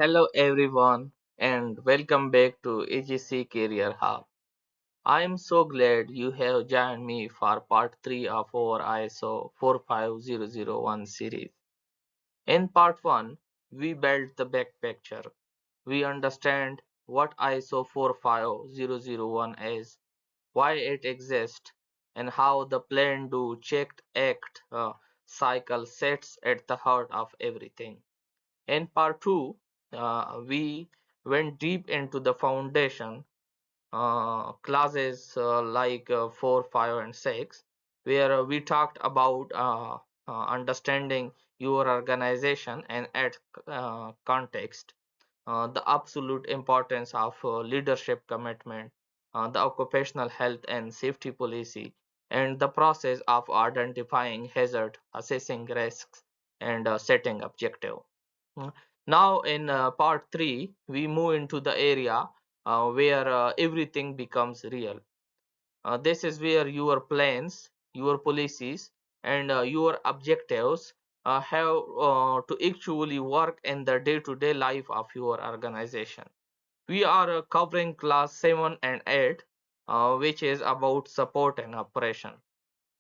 Hello everyone and welcome back to AGC Career Hub. I am so glad you have joined me for part 3 of our ISO 45001 series. In part 1, we built the big picture. We understand what ISO 45001 is, why it exists, and how the plan do checked act cycle sits at the heart of everything. In part 2, we went deep into the foundation classes like 4, 5, and 6, where we talked about understanding your organization and at context, the absolute importance of leadership commitment, the occupational health and safety policy, and the process of identifying hazard, assessing risks, and setting objective. Mm. Now, in part 3, we move into the area where everything becomes real. This is where your plans, your policies, and your objectives have to actually work in the day-to-day life of your organization. We are covering class 7 and 8, which is about support and operation.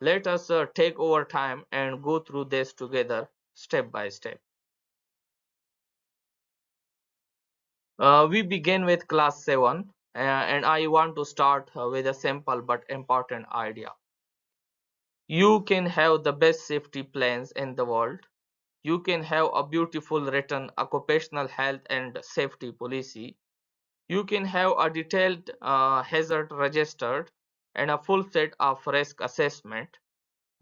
Let us take our time and go through this together step by step. We begin with class 7, and I want to start with a simple but important idea. You can have the best safety plans in the world. You can have a beautiful written occupational health and safety policy. You can have a detailed hazard registered and a full set of risk assessment.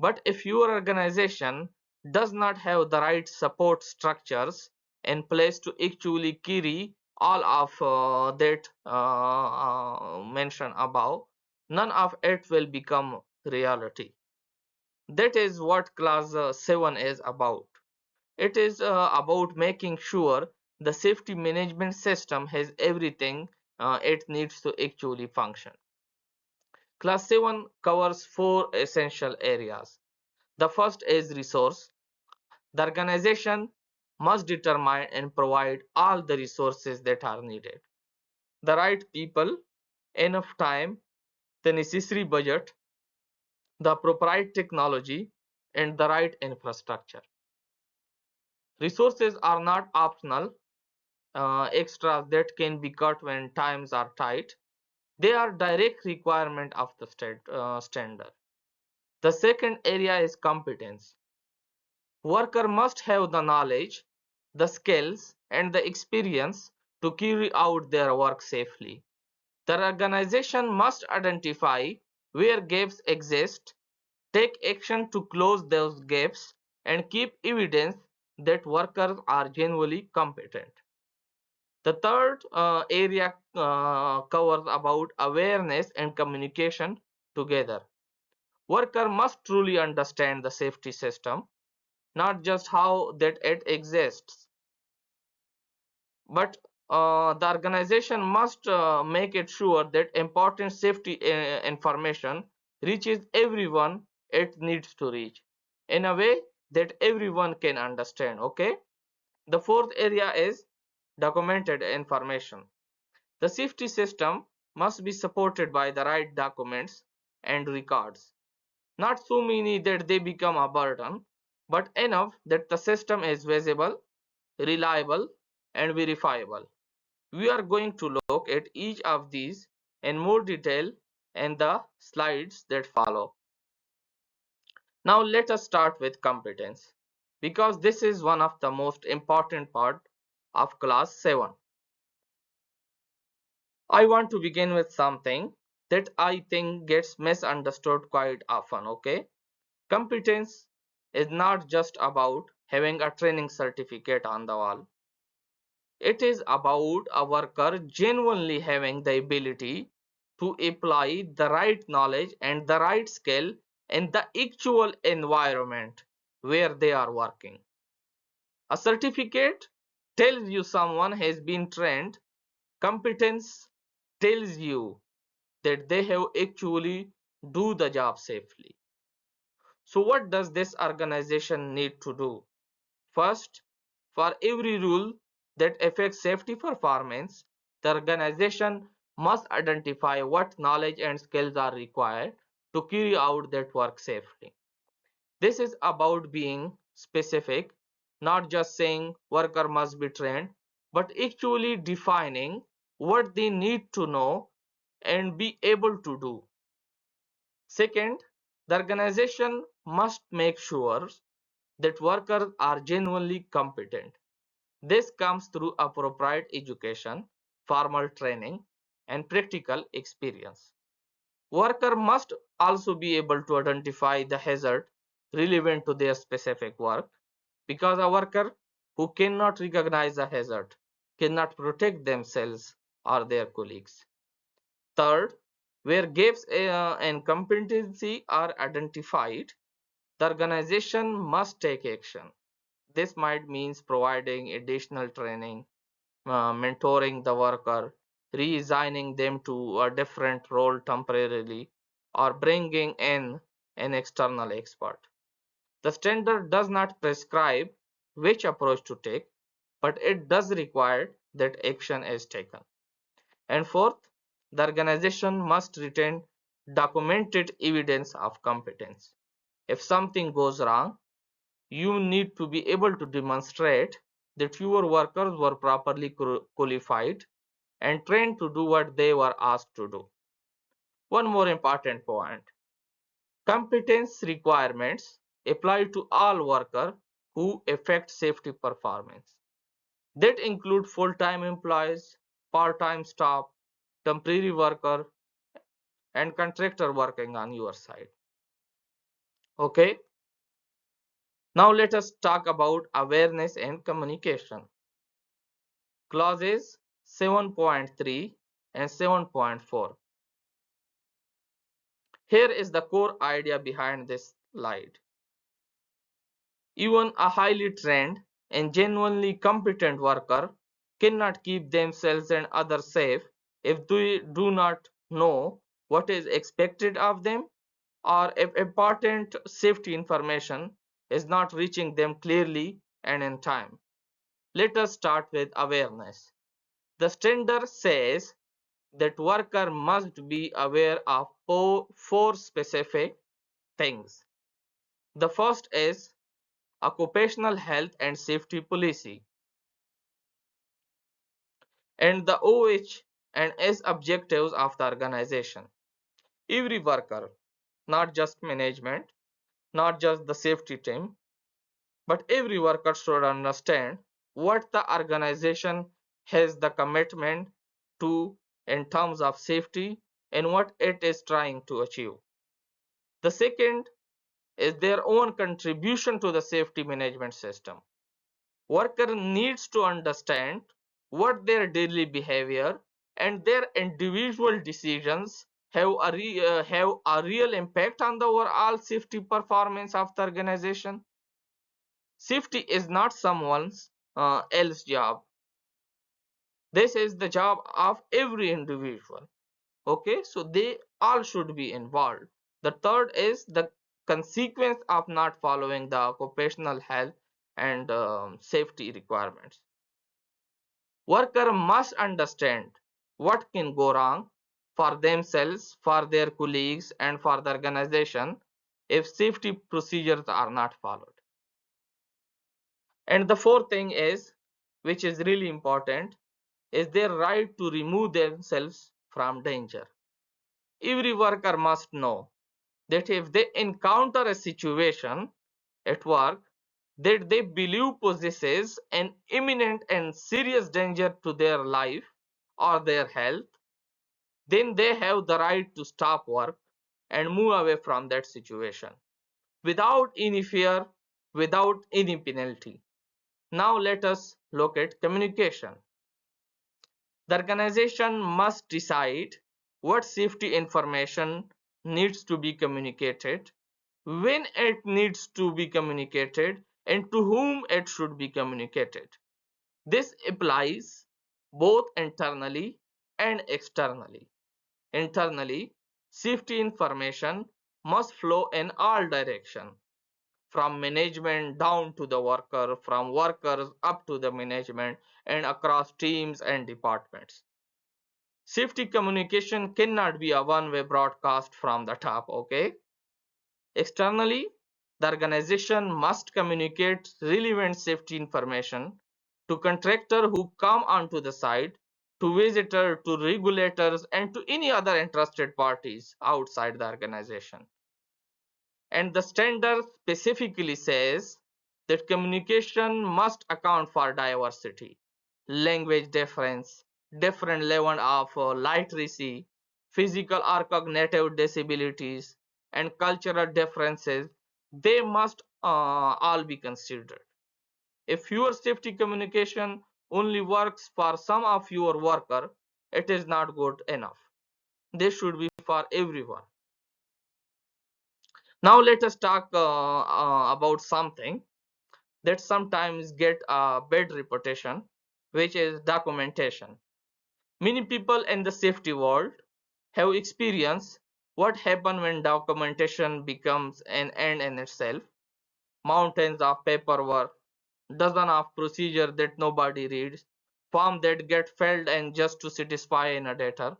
But if your organization does not have the right support structures in place to actually carry all of that mentioned above, none of it will become reality. That is what class 7 is about. It is about making sure the safety management system has everything it needs to actually function. Class 7 covers four essential areas. The first is resource. The organization must determine and provide all the resources that are needed. The right people, enough time, the necessary budget, the appropriate technology, and the right infrastructure. Resources are not optional extras that can be cut when times are tight. They are direct requirement of the standard. The second area is competence. Worker must have the knowledge, the skills, and the experience to carry out their work safely. The organization must identify where gaps exist, take action to close those gaps, and keep evidence that workers are genuinely competent. The third area covers about awareness and communication together. Worker must truly understand the safety system, not just how that it exists, but the organization must make it sure that important safety information reaches everyone it needs to reach in a way that everyone can understand. Okay. The fourth area is documented information. The safety system must be supported by the right documents and records. Not so many that they become a burden, but enough that the system is visible, reliable, and verifiable. We are going to look at each of these in more detail in the slides that follow. Now let us start with competence, because this is one of the most important part of class 7. I want to begin with something that I think gets misunderstood quite often, okay? Competence is not just about having a training certificate on the wall. It is about a worker genuinely having the ability to apply the right knowledge and the right skill in the actual environment where they are working. A certificate tells you someone has been trained. Competence tells you that they have actually do the job safely. So what does this organization need to do? First, for every rule that affect safety performance, the organization must identify what knowledge and skills are required to carry out that work safely. This is about being specific, not just saying worker must be trained, but actually defining what they need to know and be able to do. Second, the organization must make sure that workers are genuinely competent. This comes through appropriate education, formal training, and practical experience. Workers must also be able to identify the hazard relevant to their specific work, because a worker who cannot recognize a hazard cannot protect themselves or their colleagues. Third, where gaps and competency are identified, the organization must take action. This might mean providing additional training, mentoring the worker, reassigning them to a different role temporarily, or bringing in an external expert. The standard does not prescribe which approach to take, but it does require that action is taken. And fourth, the organization must retain documented evidence of competence. If something goes wrong, you need to be able to demonstrate that your workers were properly qualified and trained to do what they were asked to do. One more important point: competence requirements apply to all workers who affect safety performance. That include full-time employees, part-time staff, temporary worker, and contractor working on your side. Okay, now let us talk about awareness and communication. Clauses 7.3 and 7.4. Here is the core idea behind this slide. Even a highly trained and genuinely competent worker cannot keep themselves and others safe if they do not know what is expected of them, or if important safety information is not reaching them clearly and in time. Let us start with awareness. The standard says that worker must be aware of four specific things. The first is occupational health and safety policy and the OH&S objectives of the organization. Every worker, not just management, not just the safety team, but every worker should understand what the organization has the commitment to in terms of safety and what it is trying to achieve. The second is their own contribution to the safety management system. Worker needs to understand what their daily behavior and their individual decisions have a real impact on the overall safety performance of the organization. Safety is not someone's else job. This is the job of every individual. Okay, so they all should be involved. The third is the consequence of not following the occupational health and safety requirements. Worker must understand what can go wrong for themselves, for their colleagues, and for the organization if safety procedures are not followed. And the fourth thing is, which is really important, is their right to remove themselves from danger. Every worker must know that if they encounter a situation at work that they believe possesses an imminent and serious danger to their life or their health, then they have the right to stop work and move away from that situation without any fear, without any penalty. Now let us look at communication. The organization must decide what safety information needs to be communicated, when it needs to be communicated, and to whom it should be communicated. This applies both internally and externally. Internally, safety information must flow in all directions. from management down to the worker, from workers up to the management, and across teams and departments. Safety communication cannot be a one-way broadcast from the top, okay? Externally, the organization must communicate relevant safety information to contractors who come onto the site, to visitors, to regulators, and to any other interested parties outside the organization. And the standard specifically says that communication must account for diversity, language difference, different level of literacy, physical or cognitive disabilities, and cultural differences. They must all be considered. If your safety communication only works for some of your worker, it is not good enough. This should be for everyone. Now let us talk about something that sometimes get a bad reputation, which is documentation. Many people in the safety world have experienced what happens when documentation becomes an end in itself. Mountains of paperwork, dozens of procedures that nobody reads, forms that get filled in just to satisfy an auditor.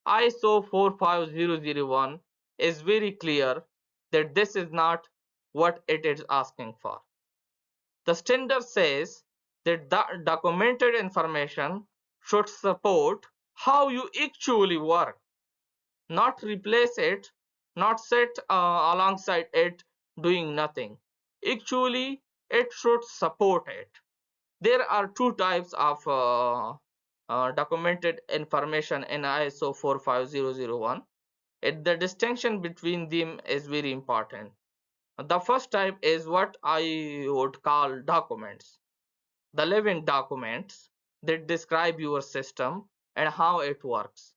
ISO 45001 is very clear that this is not what it is asking for. The standard says that the documented information should support how you actually work, not replace it, not sit alongside it doing nothing. Actually, it should support it. There are two types of documented information in ISO 45001. The distinction between them is very important. The first type is what I would call documents, the living documents that describe your system and how it works.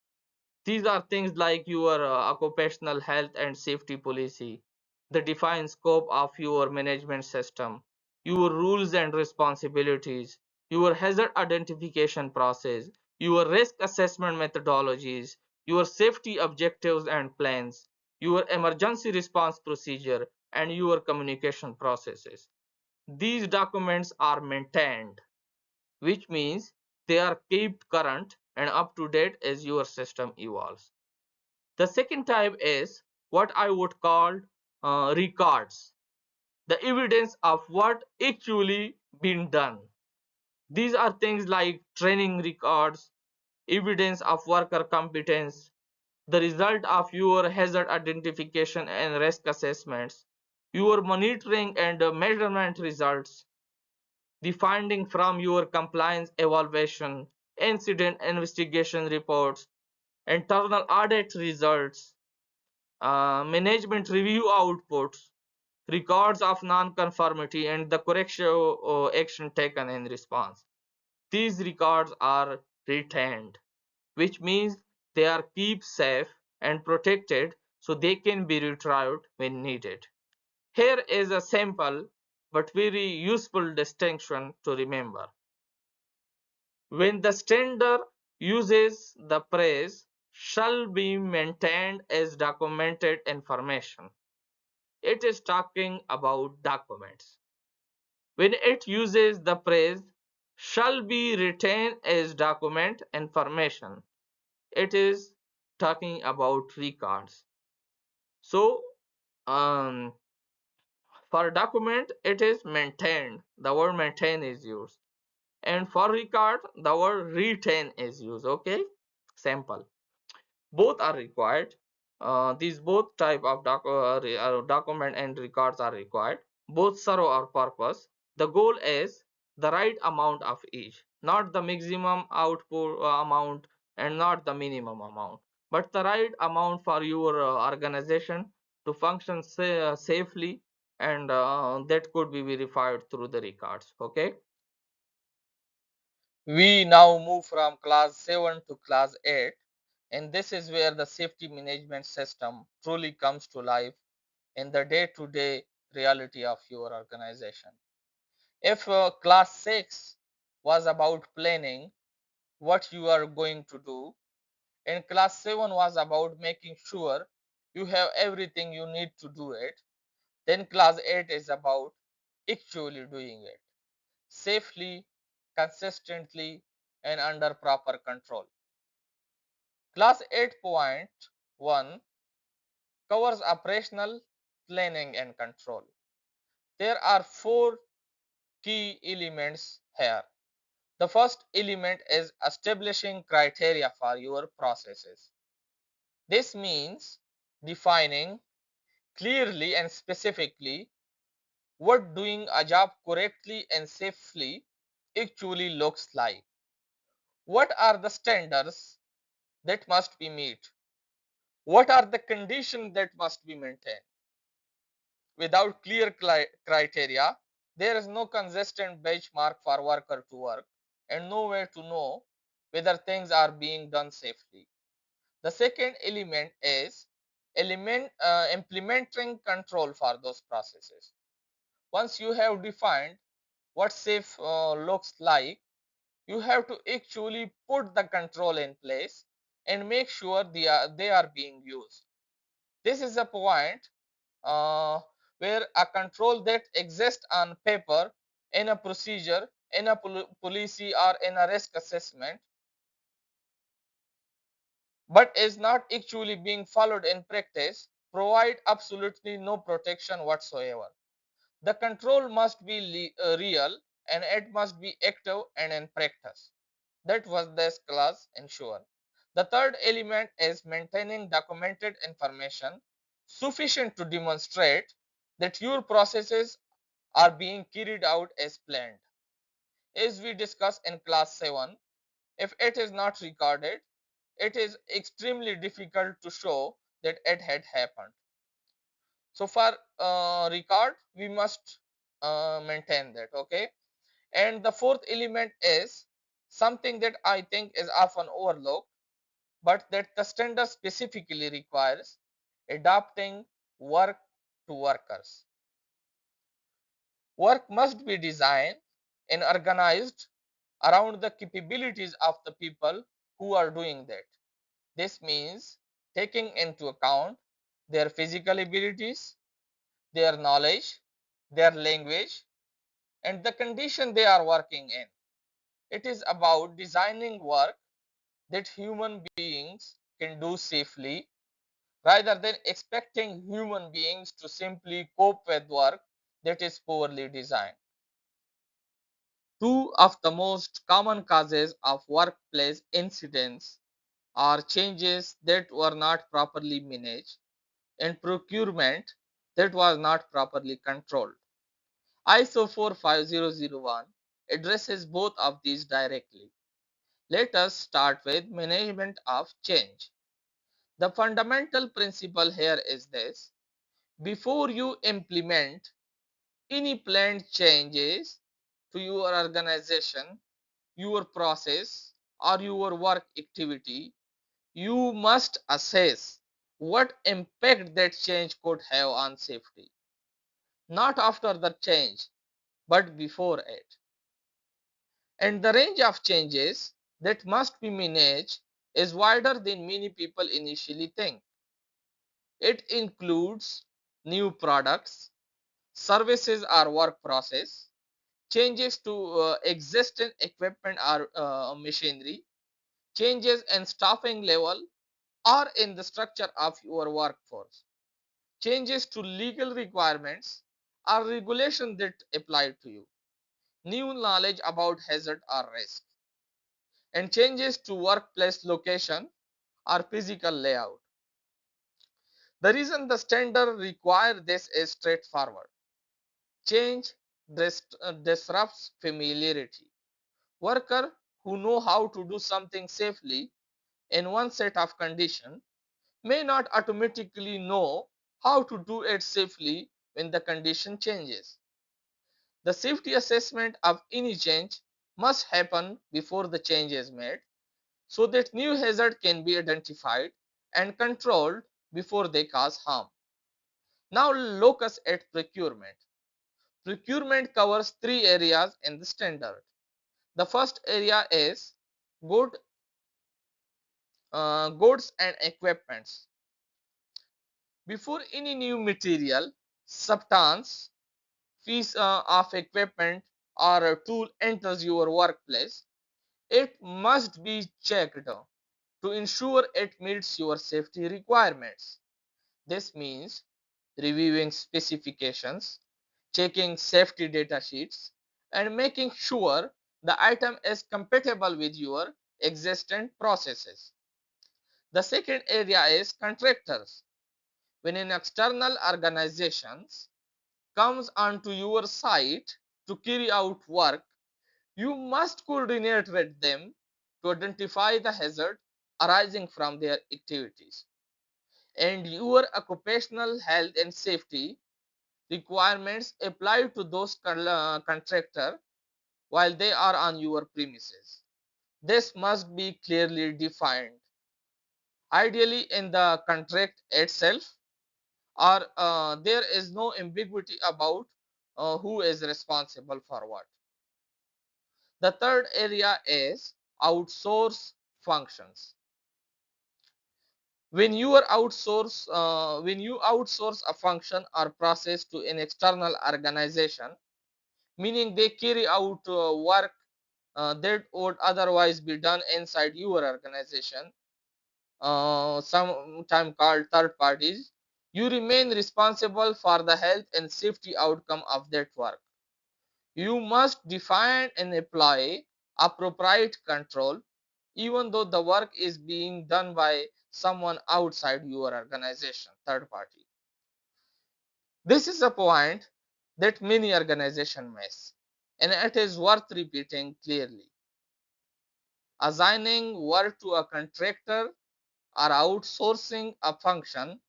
These are things like your occupational health and safety policy, the defined scope of your management system, your rules and responsibilities, your hazard identification process, your risk assessment methodologies, your safety objectives and plans, your emergency response procedure, and your communication processes. These documents are maintained, which means they are kept current and up to date as your system evolves. The second type is what I would call records, the evidence of what actually been done. These are things like training records, evidence of worker competence, the result of your hazard identification and risk assessments, your monitoring and measurement results, the finding from your compliance evaluation, incident investigation reports, internal audit results, management review outputs, records of non-conformity, and the corrective action taken in response. These records are retained, which means they are kept safe and protected so they can be retrieved when needed. Here is a simple but very useful distinction to remember. When the standard uses the phrase shall be maintained as documented information, it is talking about documents. When it uses the phrase shall be retained as document information, it is talking about records. So, um, for document, it is maintained. The word maintain is used. And for record, the word retain is used. Okay, simple. Both are required. These both type of document and records are required. Both serve our purpose. The goal is the right amount of each, not the maximum output amount and not the minimum amount, but the right amount for your organization to function safely, and that could be verified through the records. Okay. We now move from class 7 to class 8, and this is where the safety management system truly comes to life in the day-to-day reality of your organization. If class 6 was about planning what you are going to do, and class 7 was about making sure you have everything you need to do it, Then class 8 is about actually doing it safely, consistently, and under proper control. Class 8.1 covers operational planning and control. There are four key elements here. The first element is establishing criteria for your processes. This means defining clearly and specifically what doing a job correctly and safely actually looks like. What are the standards that must be met? What are the conditions that must be maintained? Without clear criteria, there is no consistent benchmark for worker to work and no way to know whether things are being done safely. The second element is implementing control for those processes. Once you have defined what safe looks like, you have to actually put the control in place and make sure they are being used. This is a point uh, where a control that exists on paper, in a procedure, in a policy, or in a risk assessment, but is not actually being followed in practice, provide absolutely no protection whatsoever. The control must be real and it must be active and in practice. That was this class ensure. The third element is maintaining documented information sufficient to demonstrate that your processes are being carried out as planned. As we discussed in class 7, if it is not recorded, it is extremely difficult to show that it had happened. So for record, we must maintain that, okay? And the fourth element is something that I think is often overlooked, but that the standard specifically requires: adapting work to workers. Work must be designed and organized around the capabilities of the people who are doing that. This means taking into account their physical abilities, their knowledge, their language, and the condition they are working in. It is about designing work that human beings can do safely rather than expecting human beings to simply cope with work that is poorly designed. Two of the most common causes of workplace incidents are changes that were not properly managed and procurement that was not properly controlled. ISO 45001 addresses both of these directly. Let us start with management of change. The fundamental principle here is this: before you implement any planned changes to your organization, your process, or your work activity, you must assess what impact that change could have on safety. Not after the change, but before it. And the range of changes that must be managed is wider than many people initially think. It includes new products, services or work process, changes to existing equipment or machinery, changes in staffing level or in the structure of your workforce, changes to legal requirements or regulation that apply to you, new knowledge about hazard or risk, and changes to workplace location or physical layout. The reason the standard require this is straightforward. Change disrupts familiarity. Workers who know how to do something safely in one set of conditions may not automatically know how to do it safely when the condition changes. The safety assessment of any change must happen before the change is made so that new hazard can be identified and controlled before they cause harm. Now look us at procurement. Procurement covers three areas in the standard. The first area is good, goods and equipments. Before any new material, substance, piece of equipment or a tool enters your workplace, it must be checked to ensure it meets your safety requirements. This means reviewing specifications, checking safety data sheets, and making sure the item is compatible with your existing processes. The second area is contractors. When an external organization comes onto your site to carry out work, you must coordinate with them to identify the hazard arising from their activities. And your occupational health and safety requirements apply to those contractors while they are on your premises. This must be clearly defined, ideally in the contract itself, or there is no ambiguity about who is responsible for what. The third area is outsource functions. When you outsource a function or process to an external organization, meaning they carry out work that would otherwise be done inside your organization, sometimes called third parties, you remain responsible for the health and safety outcome of that work. You must define and apply appropriate control even though the work is being done by someone outside your organization, third party. This is a point that many organizations miss, and it is worth repeating clearly. Assigning work to a contractor or outsourcing a function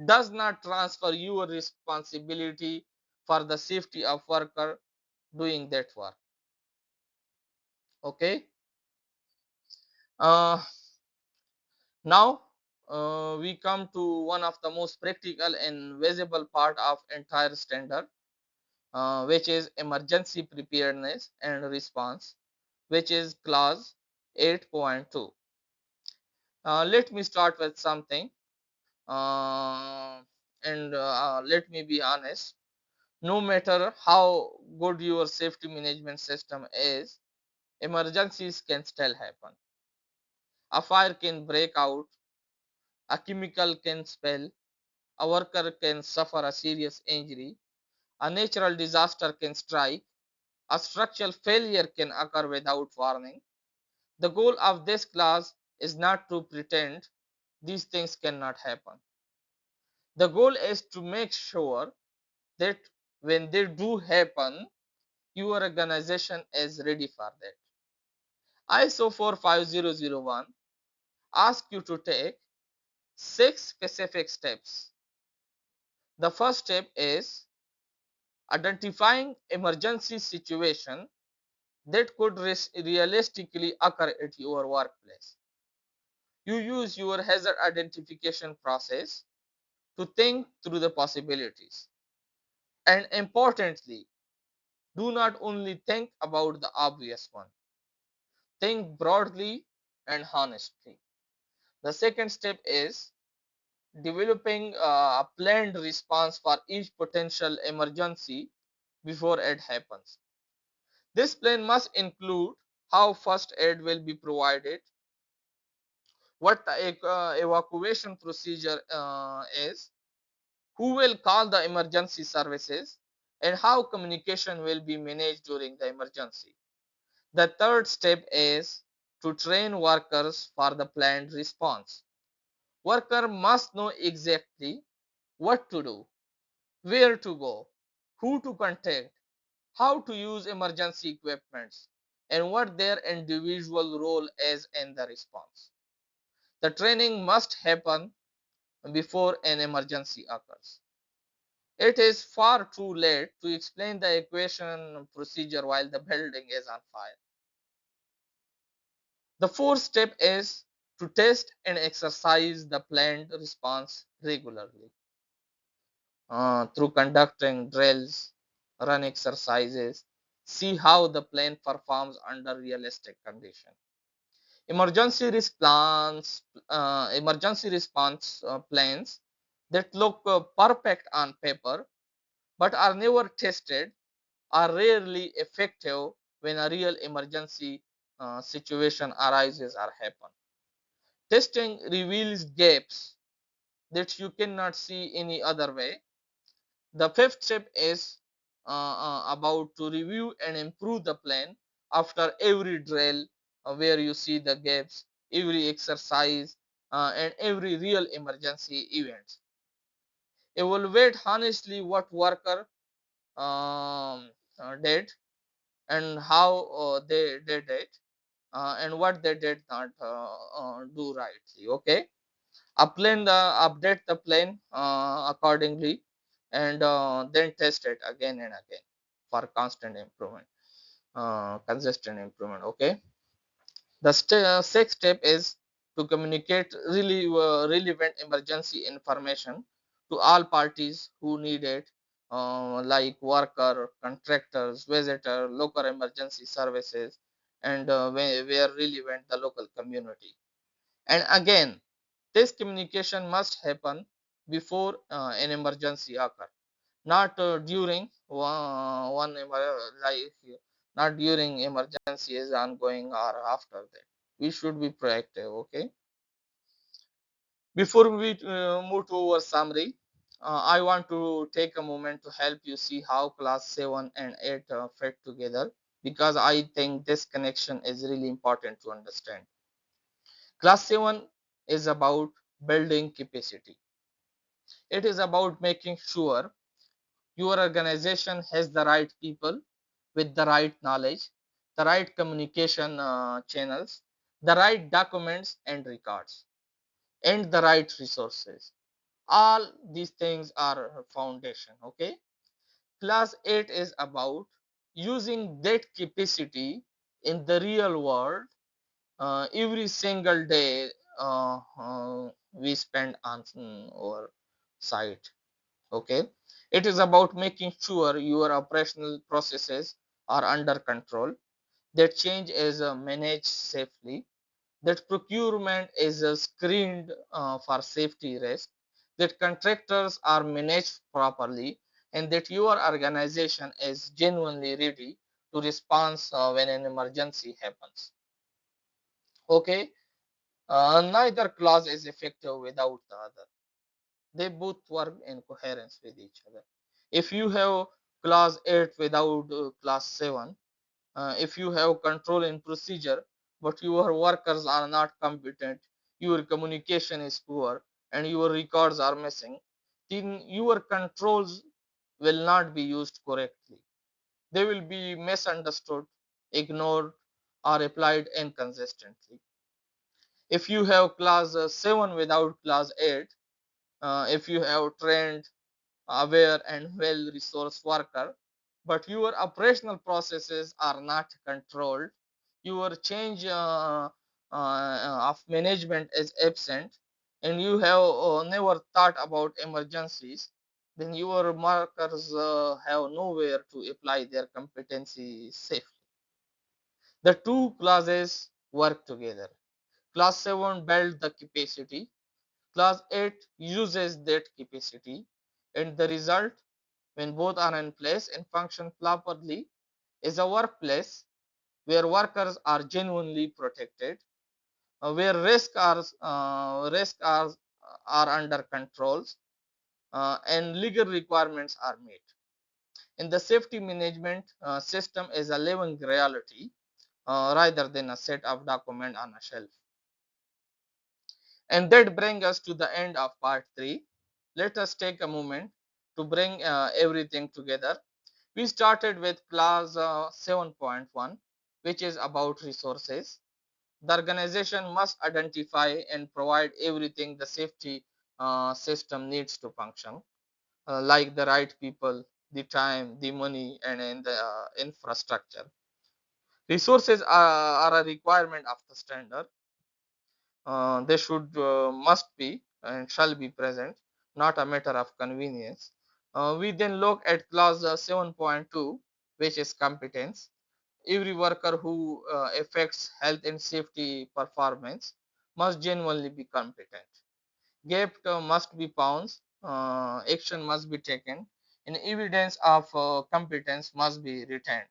does not transfer your responsibility for the safety of worker doing that work. Okay. uh, Now we come to one of the most practical and visible part of entire standard, which is emergency preparedness and response, which is clause 8.2. Let me start with something, uh, and let me be honest. No matter how good your safety management system is, emergencies can still happen. A fire can break out, a chemical can spill, a worker can suffer a serious injury, a natural disaster can strike, a structural failure can occur without warning. The goal of this class is not to pretend these things cannot happen. The goal is to make sure that when they do happen, your organization is ready for that. ISO 45001 asks you to take 6 specific steps. The first step is identifying emergency situation that could realistically occur at your workplace. You use your hazard identification process to think through the possibilities. And importantly, do not only think about the obvious one, think broadly and honestly. The second step is developing a planned response for each potential emergency before it happens. This plan must include how first aid will be provided, what the evacuation procedure is, who will call the emergency services, and how communication will be managed during the emergency. The third step is to train workers for the planned response. Worker must know exactly what to do, where to go, who to contact, how to use emergency equipments, and what their individual role is in the response. The training must happen before an emergency occurs. It is far too late to explain the evacuation procedure while the building is on fire. The fourth step is to test and exercise the planned response regularly through conducting drills, run exercises, see how the plane performs under realistic conditions. Emergency response plans that look perfect on paper but are never tested, are rarely effective when a real emergency situation arises or happen. Testing reveals gaps that you cannot see any other way. The fifth step is about to review and improve the plan after every drill, where you see the gaps, every exercise, and every real emergency event. Evaluate honestly what worker did and how they did it, and what they did not do rightly. Okay, update the plan accordingly, and then test it again and again for constant improvement, consistent improvement. Okay, the sixth step is to communicate really relevant emergency information to all parties who need it, like worker, contractors, visitor, local emergency services, and where relevant, the local community. And again, this communication must happen before an emergency occur, not during like not during emergency is ongoing or after that. We should be proactive. Okay. Before we move to our summary, I want to take a moment to help you see how class 7 and 8 fit together, because I think this connection is really important to understand. Class 7 is about building capacity. It is about making sure your organization has the right people with the right knowledge, the right communication channels, the right documents and records, and the right resources. All these things are foundation. Okay. Class 8 is about using that capacity in the real world every single day we spend on our site. Okay, it is about making sure your operational processes are under control, that change is managed safely, that procurement is screened for safety risk, that contractors are managed properly, and that your organization is genuinely ready to respond when an emergency happens. Okay, neither clause is effective without the other. They both work in coherence with each other. If you have class 8 without class 7, if you have control and procedure but your workers are not competent, your communication is poor, and your records are missing, then your controls will not be used correctly. They will be misunderstood, ignored, or applied inconsistently. If you have class 7 without class 8, if you have trained, aware, and well resourced worker, but your operational processes are not controlled, your change of management is absent, and you have never thought about emergencies, then your workers have nowhere to apply their competency safely. The two classes work together. Class 7 builds the capacity, class 8 uses that capacity, and the result, when both are in place and function properly, is a workplace where workers are genuinely protected, where risks are under controls, and legal requirements are met. And the safety management system is a living reality rather than a set of documents on a shelf. And that brings us to the end of part 3. Let us take a moment to bring everything together. We started with clause 7.1, which is about resources. The organization must identify and provide everything the safety system needs to function, like the right people, the time, the money, and the infrastructure. Resources are a requirement of the standard. They should, must be, and shall be present, not a matter of convenience. We then look at clause 7.2, which is competence. Every worker who affects health and safety performance must genuinely be competent. Gap must be found, action must be taken, and evidence of competence must be retained.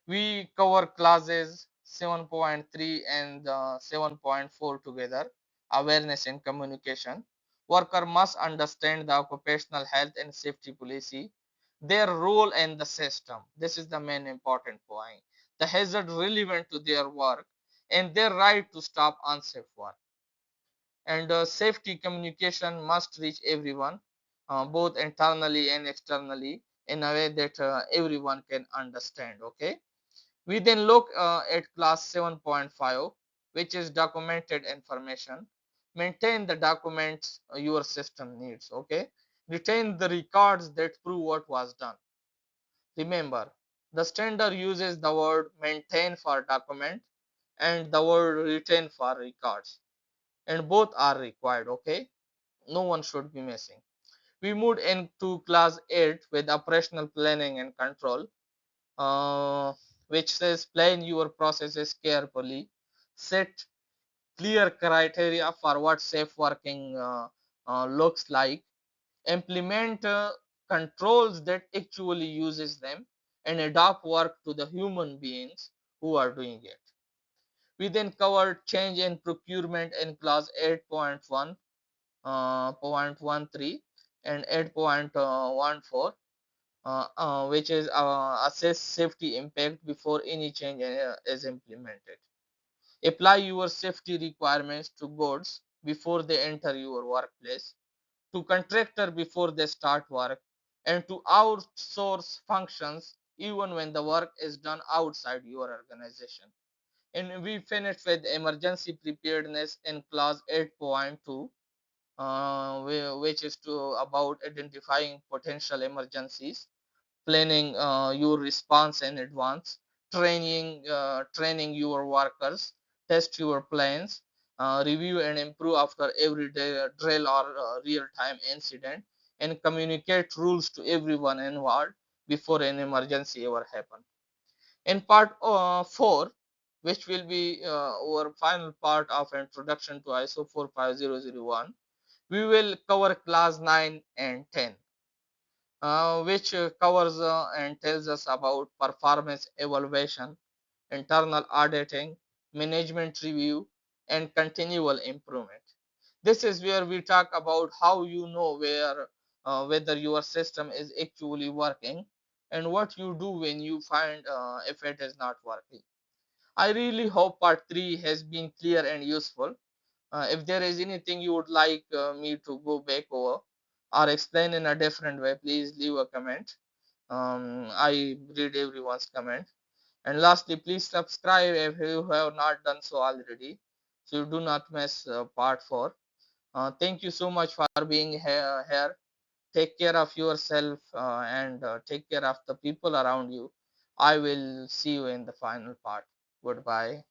We cover classes 7.3 and 7.4 together. Awareness and communication. Worker must understand the occupational health and safety policy, their role in the system. This is the main important point. The hazard relevant to their work and their right to stop unsafe work. And safety communication must reach everyone, both internally and externally, in a way that everyone can understand. Okay. We then look at class 7.5, which is documented information. Maintain the documents your system needs. Okay. Retain the records that prove what was done. Remember, the standard uses the word maintain for document and the word retain for records, and both are required. Okay. No one should be missing. We moved into class 8 with operational planning and control, uh, which says plan your processes carefully, set clear criteria for what safe working looks like, implement controls that actually uses them, and adapt work to the human beings who are doing it. We then covered change in procurement in class 8.1, 0.13 and 8.14, which is assess safety impact before any change is implemented. Apply your safety requirements to goods before they enter your workplace, to contractor before they start work, and to outsource functions even when the work is done outside your organization. And we finished with emergency preparedness in class 8.2, which is about identifying potential emergencies, planning your response in advance, training your workers, test your plans, review and improve after every day drill or real-time incident, and communicate rules to everyone involved before an emergency ever happens. In part 4, which will be our final part of introduction to ISO 45001, we will cover class 9 and 10, which covers and tells us about performance evaluation, internal auditing, management review, and continual improvement. This is where we talk about how you know whether your system is actually working, and what you do when you find if it is not working. I really hope part 3 has been clear and useful. If there is anything you would like me to go back over or explain in a different way, please leave a comment. I read everyone's comment. And lastly, please subscribe if you have not done so already, so you do not miss part 4. Thank you so much for being here. Take care of yourself and take care of the people around you. I will see you in the final part. Goodbye.